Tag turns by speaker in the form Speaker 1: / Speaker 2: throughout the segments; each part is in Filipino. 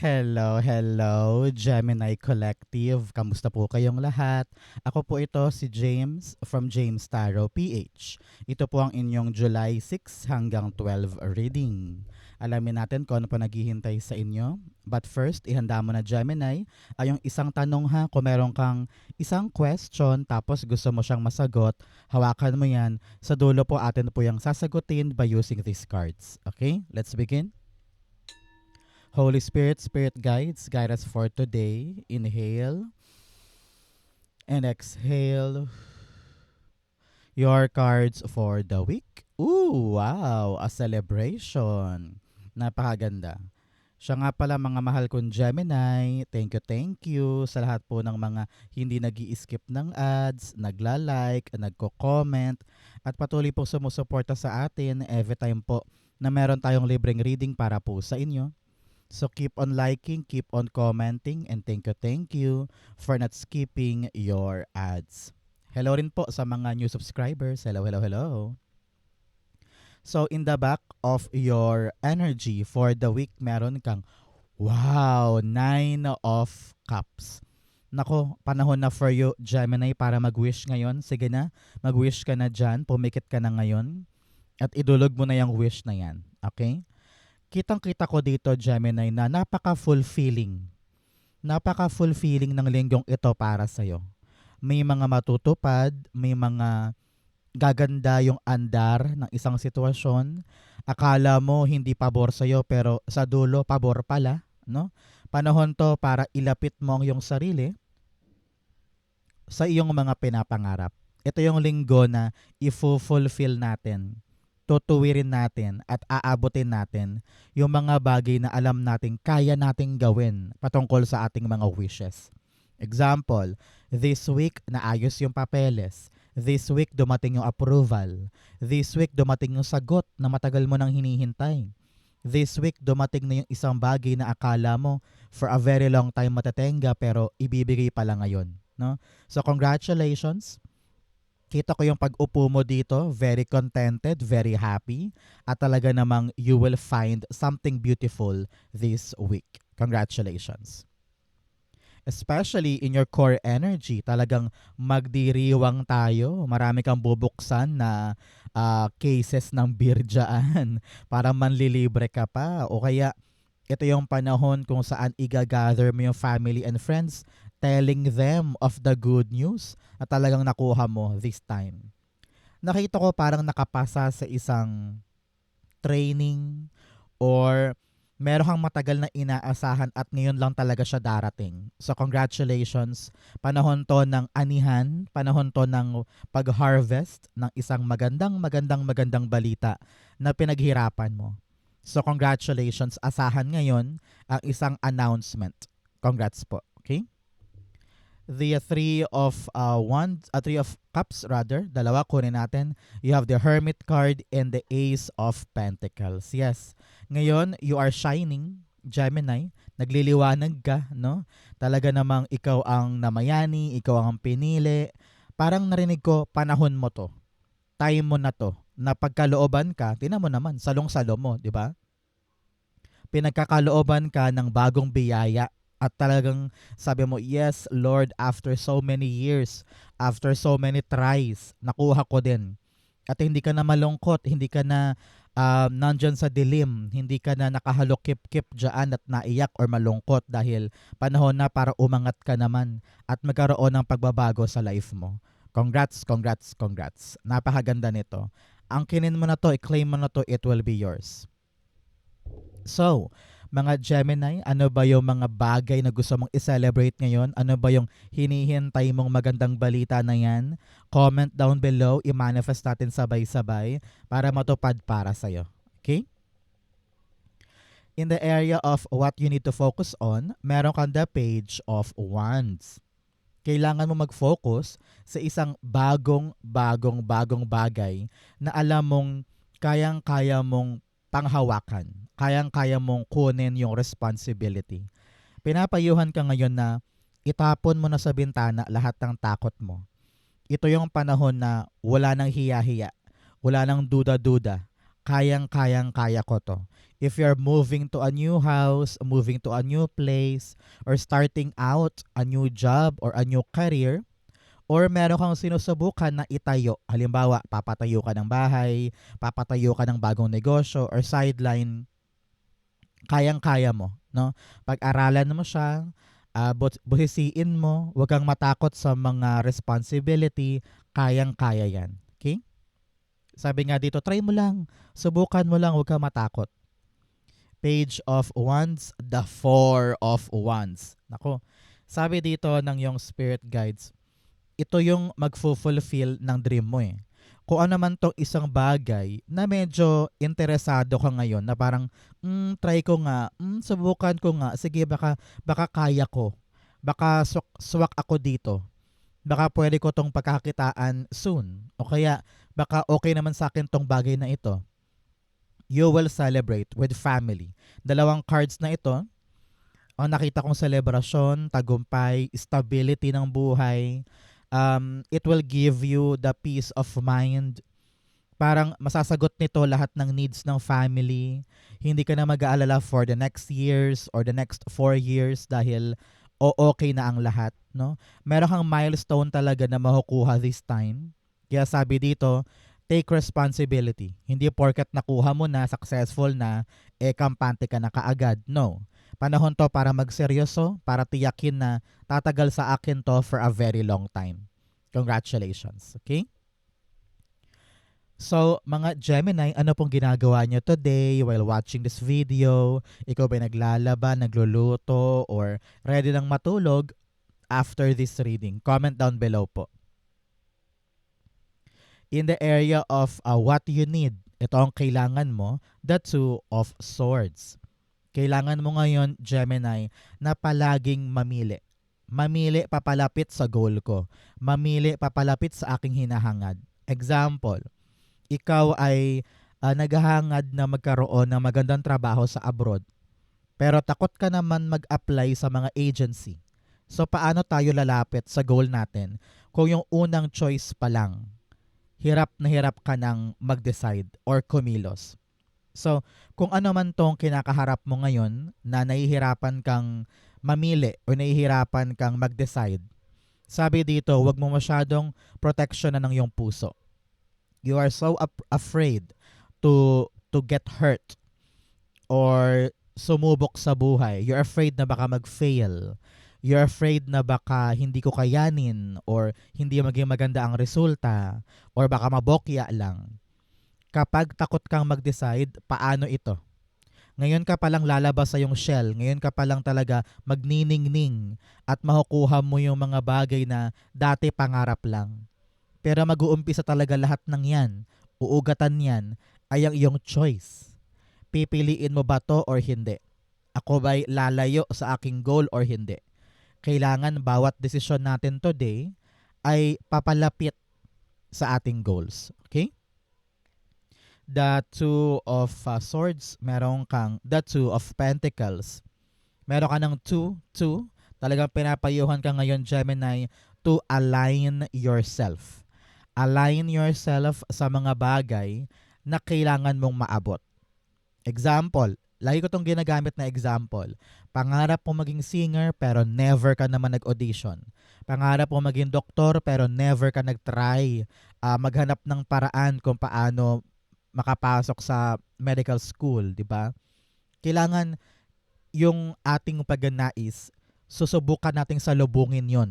Speaker 1: Hello, hello, Gemini Collective. Kamusta po kayong lahat? Ako po ito si James from James Tarot PH. Ito po ang inyong July 6 hanggang 12 reading. Alamin natin kung ano pa naghihintay sa inyo. But first, ihanda mo na Gemini ay yung isang tanong ha. Kung meron kang isang question tapos gusto mo siyang masagot, hawakan mo yan. Sa dulo po atin po yung sasagutin by using these cards. Okay, let's begin. Holy Spirit, Spirit guides, guide us for today. Inhale and exhale your cards for the week. Ooh, wow, a celebration. Napakaganda. Siya nga pala mga mahal kong Gemini, thank you sa lahat po ng mga hindi nag-i-skip ng ads, nagla-like, nagko-comment, at patuloy po sumusuporta sa atin every time po na meron tayong libreng reading para po sa inyo. So keep on liking, keep on commenting, and thank you for not skipping your ads. Hello rin po sa mga new subscribers. Hello, hello, hello. So in the back of your energy for the week, meron kang, wow, 9 of Cups. Nako, panahon na for you, Gemini, para mag-wish ngayon. Sige na, mag-wish ka na dyan. Pumikit ka na ngayon. At idulog mo na yung wish na yan. Okay? Kitang-kita ko dito, Gemini, na napaka-fulfilling. Napaka-fulfilling ng linggong ito para sa'yo. May mga matutupad, may mga gaganda yung andar ng isang sitwasyon. Akala mo hindi pabor sa'yo pero sa dulo pabor pala. No? Panahon to para ilapit mo ang iyong sarili sa iyong mga pinapangarap. Ito yung linggo na i-fulfill natin, tutuwirin natin at aabutin natin yung mga bagay na alam nating kaya nating gawin patungkol sa ating mga wishes. Example, this week naayos yung papeles. This week dumating yung approval. This week dumating yung sagot na matagal mo nang hinihintay. This week dumating na yung isang bagay na akala mo for a very long time matatenga pero ibibigay pala ngayon. No? So congratulations. Kita ko yung pag-upo mo dito, very contented, very happy, at talaga namang you will find something beautiful this week. Congratulations. Especially in your core energy, talagang magdiriwang tayo. Marami kang bubuksan na cases ng birdyaan para manlilibre ka pa. O kaya ito yung panahon kung saan i-gather mo yung family and friends, telling them of the good news na talagang nakuha mo this time. Nakita ko parang nakapasa sa isang training or meron kang matagal na inaasahan at ngayon lang talaga siya darating. So congratulations. Panahon to ng anihan, panahon to ng pag-harvest ng isang magandang balita na pinaghirapan mo. So congratulations. Asahan ngayon ang isang announcement. Congrats po. Okay? The three of cups rather, dalawa kunin natin. You have the Hermit card and the Ace of Pentacles. Yes. Ngayon, you are shining, Gemini. Nagliliwanag ka, no? Talaga namang ikaw ang namayani, ikaw ang pinili. Parang narinig ko, panahon mo to. Time mo na to. Na pagkalooban ka, tinan mo naman, salong-salo mo, di ba? Pinagkakalooban ka ng bagong biyaya at talagang sabi mo, yes, Lord, after so many years, after so many tries, nakuha ko din. At hindi ka na malungkot, hindi ka na nandyan sa dilim, hindi ka na nakahalokip-kip dyan at naiyak or malungkot dahil panahon na para umangat ka naman at magkaroon ng pagbabago sa life mo. Congrats, congrats, congrats. Napakaganda nito. Ang kinin mo na to, i-claim mo na to, it will be yours. So, mga Gemini, ano ba yung mga bagay na gusto mong i-celebrate ngayon? Ano ba yung hinihintay mong magandang balita na yan? Comment down below, i-manifest natin sabay-sabay para matupad para sa'yo. Okay? In the area of what you need to focus on, meron kang the Page of Wands. Kailangan mo mag-focus sa isang bagong bagay na alam mong kayang-kaya mong panghawakan. Kayang-kaya mong kunin yung responsibility. Pinapayuhan ka ngayon na itapon mo na sa bintana lahat ng takot mo. Ito yung panahon na wala nang hiya-hiya, wala nang duda-duda. kaya ko to. If you're moving to a new house, moving to a new place, or starting out a new job or a new career, or meron kang sinusubukan na itayo. Halimbawa, papatayo ka ng bahay, papatayo ka ng bagong negosyo or sideline, kayang-kaya mo, no? Pag-aralan mo siya, busisiin mo, huwag kang matakot sa mga responsibility, kayang-kaya yan. Okay? Sabi nga dito, try mo lang, subukan mo lang, huwag kang matakot. Page of Wands, the Four of Wands. Nako, sabi dito ng yung spirit guides, ito yung magfulfill ng dream mo eh. Kung ano man tong isang bagay na medyo interesado ka ngayon na parang, try ko nga, subukan ko nga, sige baka kaya ko, baka swak ako dito, baka pwede ko tong pagkakitaan soon, o kaya baka okay naman sa akin tong bagay na ito. You will celebrate with family. Dalawang cards na ito, ang nakita kong selebrasyon, tagumpay, stability ng buhay. It will give you the peace of mind. Parang masasagot nito lahat ng needs ng family. Hindi ka na mag-aalala for the next years or the next 4 years dahil okay na ang lahat, no? Meron kang milestone talaga na makukuha this time. Kaya sabi dito, take responsibility. Hindi porket nakuha mo na, successful na, kampante ka na kaagad. No. Panahon to para magseryoso, para tiyakin na tatagal sa akin to for a very long time. Congratulations. Okay? So, mga Gemini, ano pong ginagawa nyo today while watching this video? Ikaw ba naglalaba, nagluluto, or ready lang matulog after this reading? Comment down below po. In the area of what you need, ito ang kailangan mo, the Two of Swords. Kailangan mo ngayon, Gemini, na palaging mamili. Mamili papalapit sa goal ko. Mamili papalapit sa aking hinahangad. Example, ikaw ay naghahangad na magkaroon ng magandang trabaho sa abroad. Pero takot ka naman mag-apply sa mga agency. So paano tayo lalapit sa goal natin kung yung unang choice pa lang, hirap na hirap ka nang mag-decide or kumilos? So, kung ano man tong kinakaharap mo ngayon na nahihirapan kang mamili o nahihirapan kang mag-decide, sabi dito, wag mo masyadong protection na ng iyong puso. You are so afraid to get hurt or sumubok sa buhay. You're afraid na baka mag-fail. You're afraid na baka hindi ko kayanin or hindi maging maganda ang resulta or baka mabokya lang. Kapag takot kang mag-decide, paano ito? Ngayon ka palang lalabas sa yung shell. Ngayon ka palang talaga magniningning at makukuha mo yung mga bagay na dati pangarap lang. Pero mag-uumpisa talaga lahat ng yan. Uugatan yan ay ang iyong choice. Pipiliin mo ba to or hindi? Ako ba'y lalayo sa aking goal or hindi? Kailangan bawat desisyon natin today ay papalapit sa ating goals. Okay? The Two of Swords, meron kang the Two of Pentacles. Meron ka ng 2. Talagang pinapayuhan ka ngayon, Gemini, to align yourself. Align yourself sa mga bagay na kailangan mong maabot. Example, lagi ko itong ginagamit na example. Pangarap mo maging singer pero never ka naman nag-audition. Pangarap mo maging doktor pero never ka nag-try maghanap ng paraan kung paano makapasok sa medical school, di ba? Kailangan yung ating pagnanais, susubukan nating salubungin yon,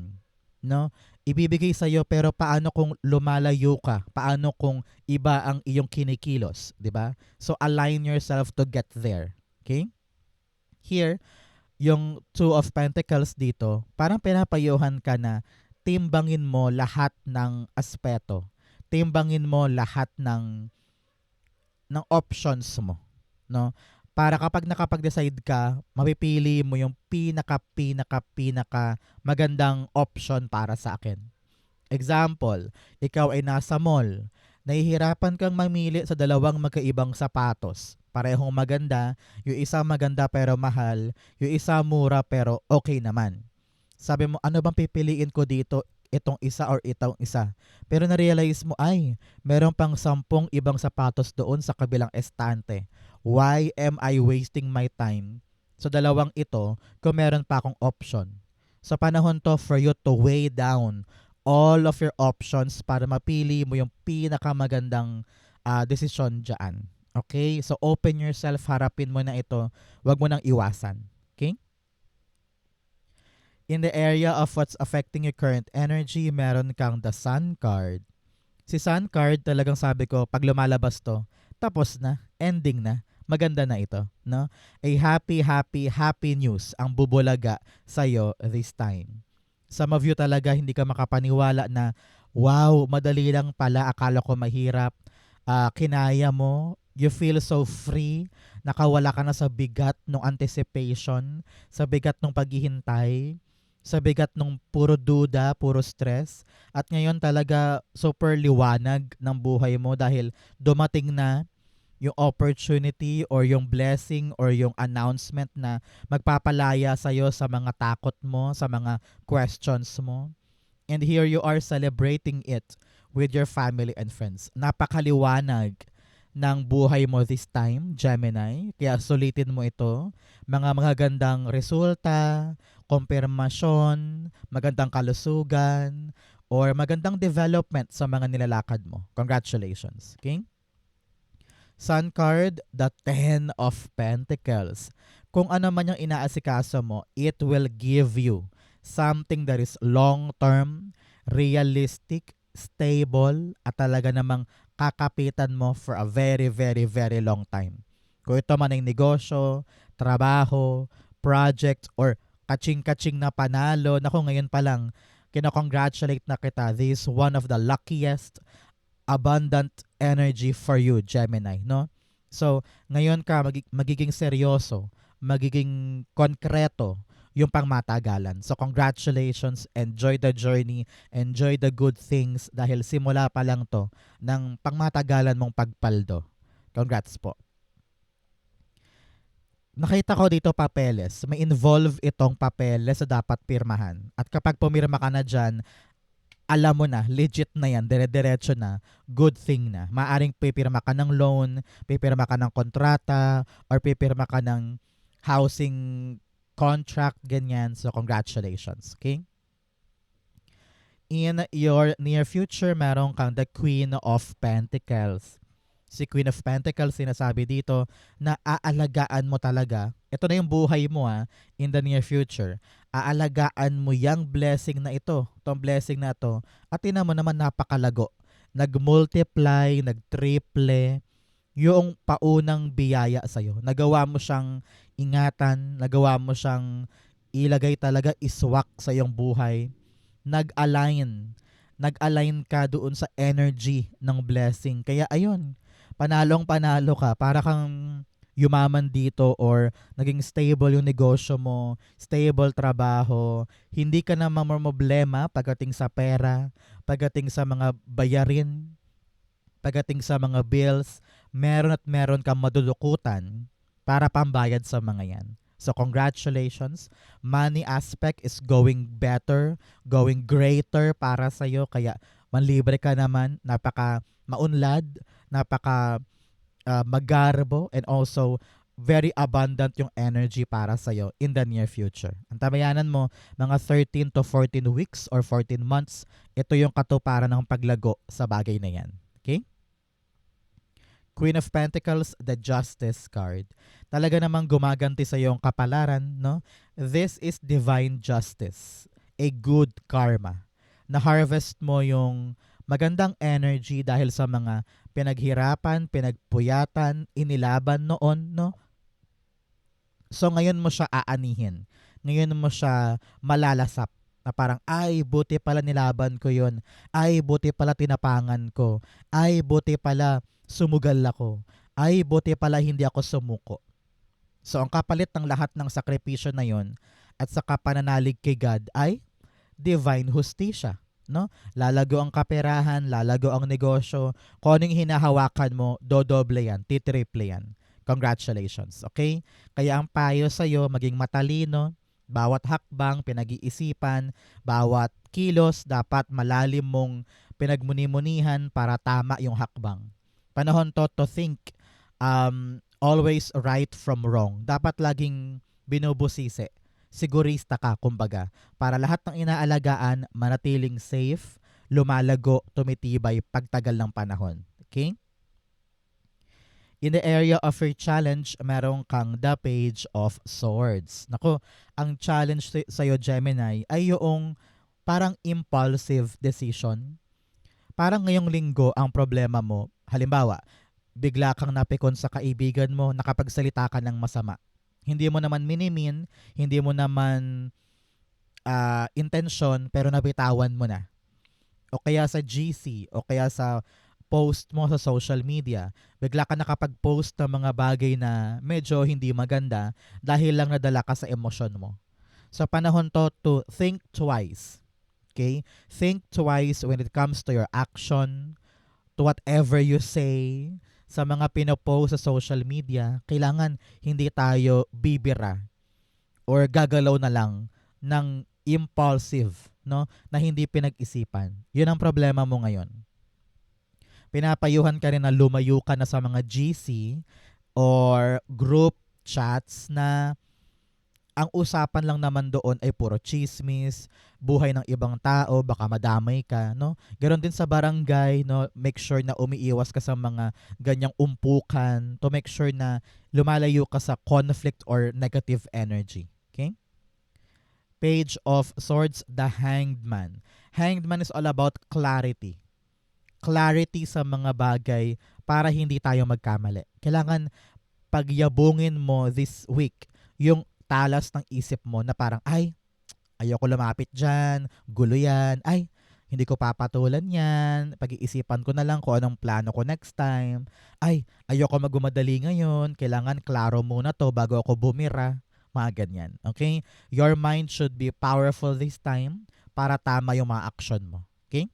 Speaker 1: no? Ibibigay sa iyo pero paano kung lumalayo ka? Paano kung iba ang iyong kinikilos, di ba? So align yourself to get there. Okay? Here, yung Two of Pentacles dito, parang pinapayuhan ka na timbangin mo lahat ng aspeto. Timbangin mo lahat ng options mo, no? Para kapag nakapag-decide ka, mapipili mo yung pinaka magandang option para sa akin. Example, ikaw ay nasa mall. Nahihirapan kang mamili sa dalawang magkaibang sapatos. Parehong maganda, yung isa maganda pero mahal, yung isa mura pero okay naman. Sabi mo, ano bang pipiliin ko dito? itong isa or itong isa. Pero na-realize mo, ay, meron pang 10 ibang sapatos doon sa kabilang estante. Why am I wasting my time sa dalawang ito kung meron pa akong option? Sa panahon to for you to weigh down all of your options para mapili mo yung pinakamagandang desisyon dyan. Okay? So open yourself, harapin mo na ito. Huwag mo nang iwasan. Okay? In the area of what's affecting your current energy, meron kang the Sun card. Si Sun card, talagang sabi ko, pag lumalabas to, tapos na, ending na, maganda na ito, no? A happy, happy, happy news ang bubulaga sa'yo this time. Some of you talaga hindi ka makapaniwala na, wow, madali lang pala, akala ko mahirap, kinaya mo, you feel so free, nakawala ka na sa bigat ng anticipation, sa bigat ng paghihintay, sa bigat ng puro duda, puro stress. At ngayon talaga super liwanag ng buhay mo dahil dumating na yung opportunity or yung blessing or yung announcement na magpapalaya sa'yo sa mga takot mo, sa mga questions mo. And here you are celebrating it with your family and friends. Napakaliwanag ng buhay mo this time, Gemini. Kaya sulitin mo ito. Mga magagandang resulta, kumpirmasyon, magandang kalusugan, or magandang development sa mga nilalakad mo. Congratulations. Okay? Sun card, the 10 of Pentacles. Kung ano man yung inaasikaso mo, it will give you something that is long-term, realistic, stable, at talaga namang kakapitan mo for a very, very, very long time. Kung ito man ay negosyo, trabaho, project, or kaching-kaching na panalo, naku ngayon pa lang, kinakongratulate na kita. This is one of the luckiest abundant energy for you, Gemini, no? So, ngayon ka magiging seryoso, magiging konkreto yung pangmatagalan. So, congratulations, enjoy the journey, enjoy the good things dahil simula pa lang to ng pangmatagalan mong pagpaldo. Congrats po. Nakita ko dito papeles. May involve itong papeles sa dapat pirmahan. At kapag pumirma ka na dyan, alam mo na, legit na yan, dire-diretso na, good thing na. Maaring pipirma ka ng loan, pipirma ka ng kontrata, or pipirma ka ng housing contract, ganyan. So, congratulations, okay? In your near future, meron kang the Queen of Pentacles. Si Queen of Pentacles, sinasabi dito na aalagaan mo talaga. Ito na yung buhay mo in the near future. Aalagaan mo yung blessing na ito. Itong blessing na ito. At tina mo naman napakalago. Nag-multiply, nag-triple yung paunang biyaya sa'yo. Nagawa mo siyang ingatan, nagawa mo siyang ilagay talaga, iswak sa iyong buhay. Nag-align. Nag-align ka doon sa energy ng blessing. Kaya ayun, panalong panalo ka. Para kang yumaman dito or naging stable yung negosyo mo, stable trabaho, hindi ka na mamroblema pagdating sa pera, pagdating sa mga bayarin, pagdating sa mga bills, meron at meron kang madulukutan para pambayad sa mga yan. So congratulations, money aspect is going better, going greater para sa'yo, kaya manlibre ka naman, napaka maunlad, napaka magarbo, and also very abundant yung energy para sa'yo in the near future. Ang tabayanan mo, mga 13 to 14 weeks or 14 months, ito yung katuparan ng paglago sa bagay na yan. Okay? Queen of Pentacles, the Justice card. Talaga namang gumaganti sa iyong kapalaran, no? This is divine justice, a good karma. Na-harvest mo yung magandang energy dahil sa mga pinaghirapan, pinagpuyatan, inilaban noon, no? So ngayon mo siya aanihin. Ngayon mo siya malalasap na parang, ay, buti pala nilaban ko yon. Ay, buti pala tinapangan ko. Ay, buti pala sumugal ako. Ay, buti pala hindi ako sumuko. So ang kapalit ng lahat ng sakripisyo na yon at sa pananalig kay God ay divine hustisya. No? Lalago ang kaperahan, lalago ang negosyo. Kung anong hinahawakan mo, dodoble yan, titriple yan. Congratulations, okay? Kaya ang payo sa'yo, maging matalino, Bawat hakbang, pinag-iisipan, bawat kilos, dapat malalim mong pinagmuni-munihan para tama yung hakbang. Panahon to think always right from wrong. Dapat laging binubusisi. Sigurista ka, kumbaga, para lahat ng inaalagaan manatiling safe, lumalago, tumitibay pagtagal ng panahon. Okay? In the area of your challenge, meron kang the Page of Swords. Nako, ang challenge sa'yo, Gemini, ay yung parang impulsive decision. Parang ngayong linggo, ang problema mo, halimbawa, bigla kang napikon sa kaibigan mo, nakapagsalita ka ng masama. Hindi mo naman minimin, hindi mo naman intention, pero nabitawan mo na. O kaya sa GC, o kaya sa post mo sa social media, bigla ka nakapag-post ng mga bagay na medyo hindi maganda dahil lang nadala ka sa emosyon mo. So panahon to think twice. Okay? Think twice when it comes to your action, to whatever you say, sa mga pinopost sa social media. Kailangan hindi tayo bibira or gagalaw na lang ng impulsive, no? Na hindi pinag-isipan. Yun ang problema mo ngayon. Pinapayuhan ka rin na lumayo ka na sa mga GC or group chats na ang usapan lang naman doon ay puro chismis, buhay ng ibang tao, baka madamay ka, no? Ganon din sa barangay, no? Make sure na umiiwas ka sa mga ganyang umpukan to make sure na lumalayo ka sa conflict or negative energy. Okay? Page of Swords, the Hanged Man. Hanged Man is all about clarity. Clarity sa mga bagay para hindi tayo magkamali. Kailangan pagyabungin mo this week yung talas ng isip mo na parang, ay, ayoko lumapit dyan, gulo yan, ay, hindi ko papatulan yan, pag-iisipan ko na lang kung anong plano ko next time, ay, ayoko magumadali ngayon, kailangan klaro muna to bago ako bumira, mga ganyan. Okay? Your mind should be powerful this time para tama yung mga action mo. Okay?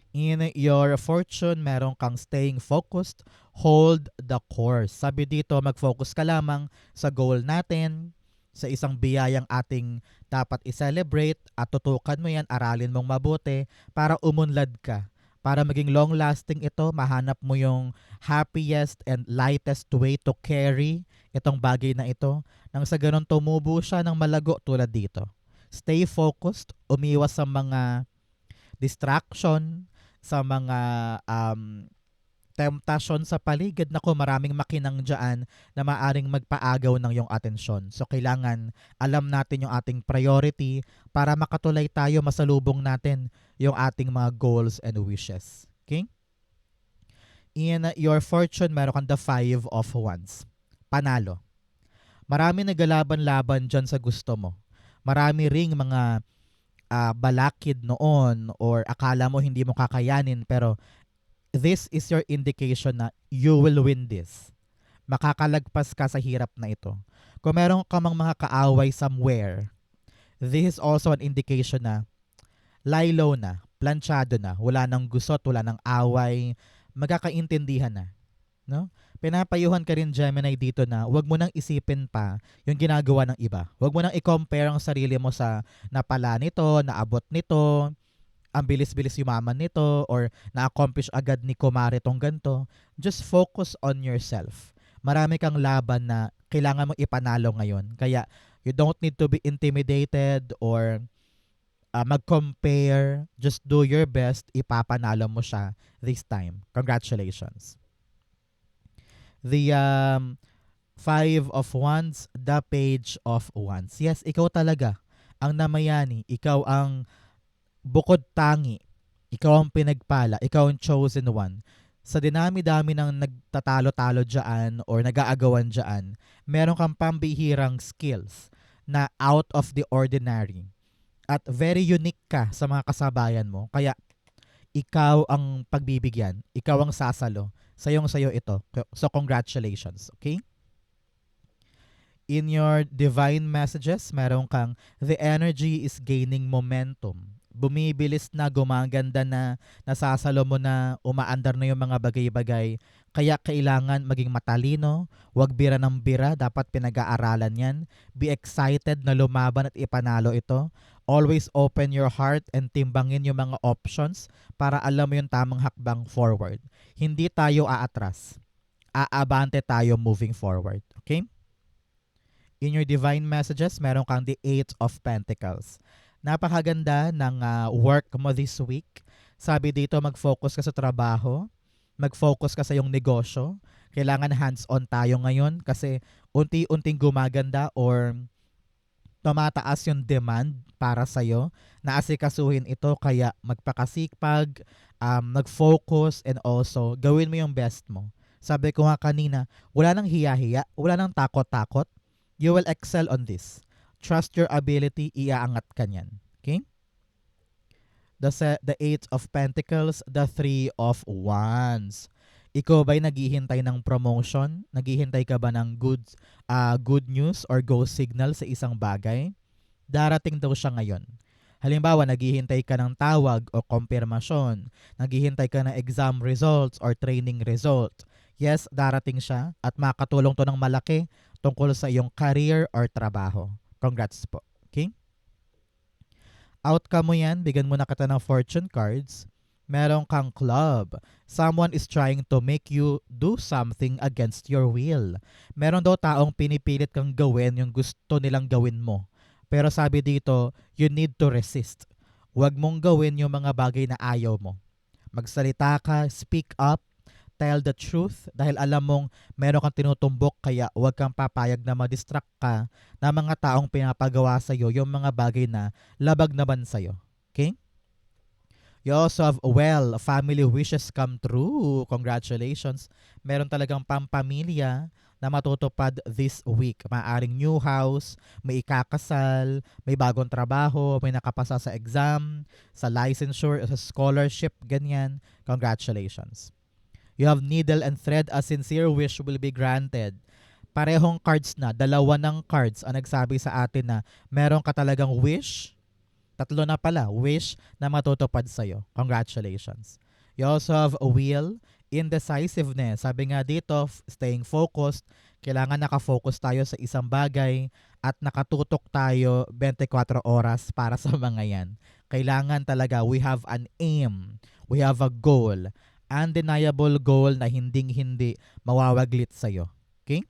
Speaker 1: In your fortune, meron kang staying focused, hold the course. Sabi dito, mag-focus ka lamang sa goal natin, sa isang biyayang ating dapat i-celebrate at tutukan mo yan, aralin mong mabuti para umunlad ka. Para maging long-lasting ito, mahanap mo yung happiest and lightest way to carry itong bagay na ito. Nang sa ganun tumubo siya ng malago tulad dito. Stay focused, umiwas sa mga distraction, sa mga temptation sa paligid. Nako, maraming makinang dyan na maaring magpaagaw ng iyong atensyon. So, kailangan alam natin yung ating priority para makatulay tayo, masalubong natin yung ating mga goals and wishes. Okay? In your fortune, meron kang the 5 of Wands. Panalo. Marami naglalaban-laban dyan sa gusto mo. Marami ring mga balakid noon or akala mo hindi mo kakayanin, pero this is your indication na you will win this. Makakalagpas ka sa hirap na ito. Kung meron ka mang mga kaaway somewhere, this is also an indication na lie low na, planchado na, wala nang gusot, wala nang away, magkakaintindihan na. No? Pinapayuhan ka rin, Gemini, dito na huwag mo nang isipin pa yung ginagawa ng iba. Huwag mo nang i-compare ang sarili mo sa napala nito, naabot nito, ang bilis-bilis yumaman nito, or na-accomplish agad ni Kumare tong ganito. Just focus on yourself. Marami kang laban na kailangan mong ipanalo ngayon. Kaya you don't need to be intimidated or mag-compare. Just do your best, ipapanalo mo siya this time. Congratulations. The 5 of Wands, the Page of Wands. Yes, ikaw talaga ang namayani. Ikaw ang bukod tangi. Ikaw ang pinagpala. Ikaw ang chosen one. Sa dinami-dami ng nagtatalo-talo dyan or nag-aagawan dyan, meron kang pambihirang skills na out of the ordinary. At very unique ka sa mga kasabayan mo. Kaya ikaw ang pagbibigyan. Ikaw ang sasalo. Sayong-sayo ito. So, congratulations. Okay? In your divine messages, meron kang the energy is gaining momentum. Bumibilis na, gumaganda na, nasasalo mo na, umaandar na yung mga bagay-bagay. Kaya kailangan maging matalino, wag bira ng bira, dapat pinag-aaralan yan. Be excited na lumaban at ipanalo ito. Always open your heart and timbangin yung mga options para alam mo yung tamang hakbang forward. Hindi tayo aatras. Aabante tayo moving forward. Okay? In your divine messages, meron kang the Eight of Pentacles. Napakaganda ng work mo this week. Sabi dito, mag-focus ka sa trabaho, mag-focus ka sa iyong negosyo. Kailangan hands-on tayo ngayon kasi unti-unting gumaganda or tumataas yung demand para sa'yo. Naasikasuhin ito kaya magpakasikpag, mag-focus, and also gawin mo yung best mo. Sabi ko nga kanina, wala nang hiya-hiya, wala nang takot-takot. You will excel on this. Trust your ability, iaangat ka niyan. Okay? The Eight of Pentacles, the Three of Wands. Ikaw ba'y naghihintay ng promotion? Naghihintay ka ba ng good news or go signal sa isang bagay? Darating daw siya ngayon. Halimbawa, naghihintay ka ng tawag o kumpirmasyon. Naghihintay ka ng exam results or training result. Yes, darating siya at makatulong to ng malaki tungkol sa iyong career or trabaho. Congrats po. Okay? Outcome mo yan, bigyan mo na kita ng fortune cards. Meron kang club. Someone is trying to make you do something against your will. Meron daw taong pinipilit kang gawin yung gusto nilang gawin mo. Pero sabi dito, you need to resist. Huwag mong gawin yung mga bagay na ayaw mo. Magsalita ka, speak up, tell the truth dahil alam mong meron kang tinutumbok kaya huwag kang papayag na ma-distract ka na mga taong pinapagawa sa'yo yung mga bagay na labag naman sa'yo. Okay? You also have, family wishes come true. Congratulations. Meron talagang pampamilya na matutupad this week. Maaring new house, may ikakasal, may bagong trabaho, may nakapasa sa exam, sa licensure, sa scholarship, ganyan. Congratulations. You have needle and thread, a sincere wish will be granted. Parehong cards na, dalawa ng cards ang nagsabi sa atin na meron ka talagang wish. Tatlo na pala, wish na matutupad sa'yo. Congratulations. You also have a will, indecisiveness. Sabi nga dito, staying focused. Kailangan nakafocus tayo sa isang bagay at nakatutok tayo 24 oras para sa mga yan. Kailangan talaga, we have an aim. We have a goal. Undeniable goal na hinding-hindi mawawaglit sa'yo. Okay?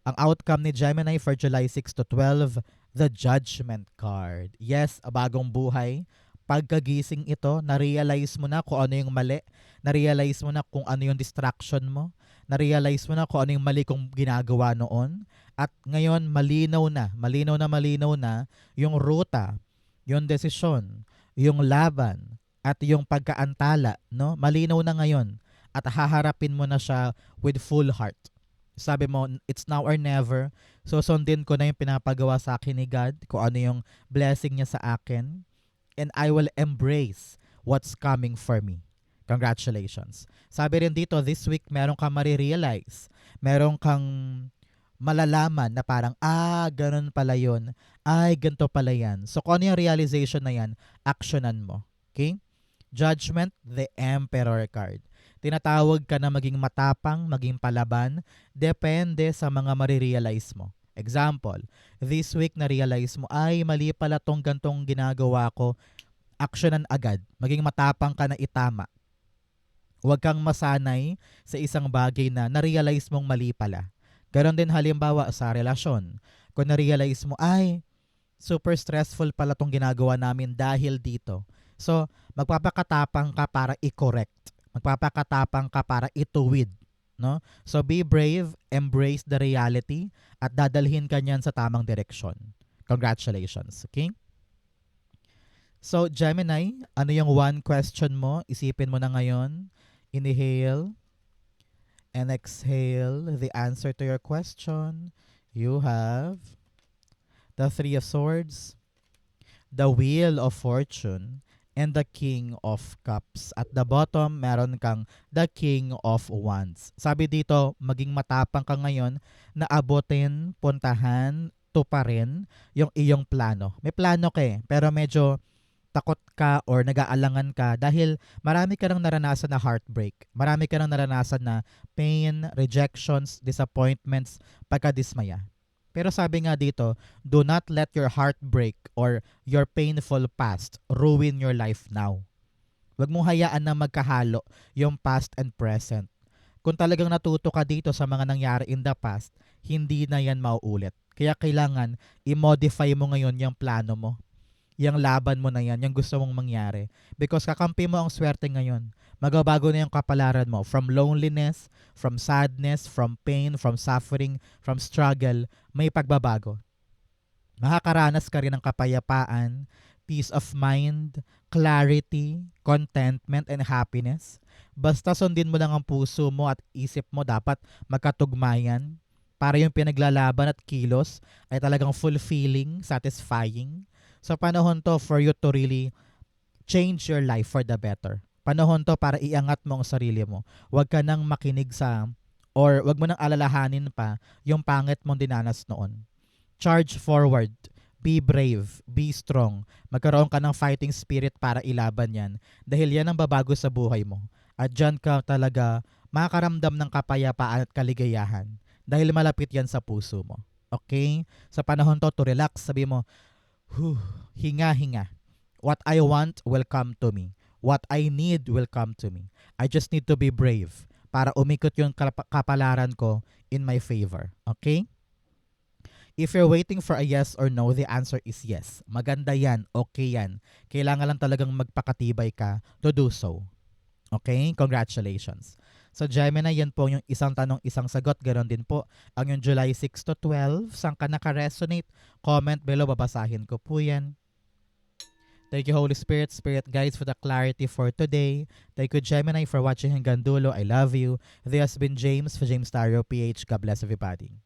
Speaker 1: Ang outcome ni Gemini for July 6 to 12, the Judgment card. Yes, bagong buhay. Pagkagising ito, na-realize mo na kung ano yung mali. Na-realize mo na kung ano yung distraction mo. Na-realize mo na kung ano yung mali kong ginagawa noon. At ngayon, malinaw na yung ruta, yung desisyon, yung laban, at yung pagkaantala, no? Malinaw na ngayon at haharapin mo na siya with full heart. Sabi mo, it's now or never. So sundin ko na yung pinapagawa sa akin ni God, kung ano yung blessing niya sa akin, and I will embrace what's coming for me. Congratulations. Sabi rin dito, this week meron kang marirealize. Meron kang malalaman na parang, ganun pala yun. Ay, ganito pala yan. So kung ano yung realization na yan, actionan mo. Okay? Judgment, the Emperor card. Tinatawag ka na maging matapang, maging palaban, depende sa mga marirealize mo. Example, this week na-realize mo, ay mali pala tong gantong ginagawa ko, actionan agad. Maging matapang ka na itama. Huwag kang masanay sa isang bagay na na-realize mong mali pala. Ganon din halimbawa sa relasyon. Kung na-realize mo, ay super stressful pala tong ginagawa namin dahil dito. So, magpapakatapang ka para i-correct. Magpapakatapang ka para ituwid. No? So, be brave, embrace the reality, at dadalhin ka niyan sa tamang direksyon. Congratulations. Okay? So, Gemini, ano yung one question mo? Isipin mo na ngayon. Inhale and exhale the answer to your question. You have the Three of Swords, the Wheel of Fortune, and the King of Cups. At the bottom, meron kang the King of Wands. Sabi dito, maging matapang ka ngayon na abutin, puntahan, tuparin yung iyong plano. May plano ka pero medyo takot ka or nag-aalangan ka dahil marami ka nang naranasan na heartbreak. Marami ka nang naranasan na pain, rejections, disappointments, pagkadismaya. Pero sabi nga dito, do not let your heartbreak or your painful past ruin your life now. Huwag mong hayaan na magkahalo yung past and present. Kung talagang natuto ka dito sa mga nangyari in the past, hindi na yan mauulit. Kaya kailangan i-modify mo ngayon yung plano mo. Yung laban mo na yan, yung gusto mong mangyari. Because kakampi mo ang swerte ngayon. Magbabago na yung kapalaran mo. From loneliness, from sadness, from pain, from suffering, from struggle, may pagbabago. Makakaranas ka rin ng kapayapaan, peace of mind, clarity, contentment, and happiness. Basta sundin mo lang ang puso mo at isip mo, dapat magkatugmayan para yung pinaglalaban at kilos ay talagang fulfilling, satisfying. Sa panahon to for you to really change your life for the better. Panahon to para iangat mo ang sarili mo. Huwag ka nang makinig sa or huwag mo nang alalahanin pa yung pangit mong dinanas noon. Charge forward. Be brave. Be strong. Magkaroon ka ng fighting spirit para ilaban yan. Dahil yan ang babago sa buhay mo. At dyan ka talaga makakaramdam ng kapayapaan at kaligayahan. Dahil malapit yan sa puso mo. Okay? Sa panahon to relax. Sabi mo, hinga-hinga. What I want will come to me. What I need will come to me. I just need to be brave para umikot yung kapalaran ko in my favor. Okay? If you're waiting for a yes or no, the answer is yes. Maganda yan. Okay yan. Kailangan lang talagang magpakatibay ka to do so. Okay? Congratulations. So Gemini, yan po yung isang tanong, isang sagot. Ganon din po ang yung July 6 to 12. Saan ka naka-resonate? Comment below. Babasahin ko po yan. Thank you, Holy Spirit, Spirit Guides, for the clarity for today. Thank you, Gemini, for watching hanggang dulo. I love you. This has been James for James Taro PH. God bless everybody.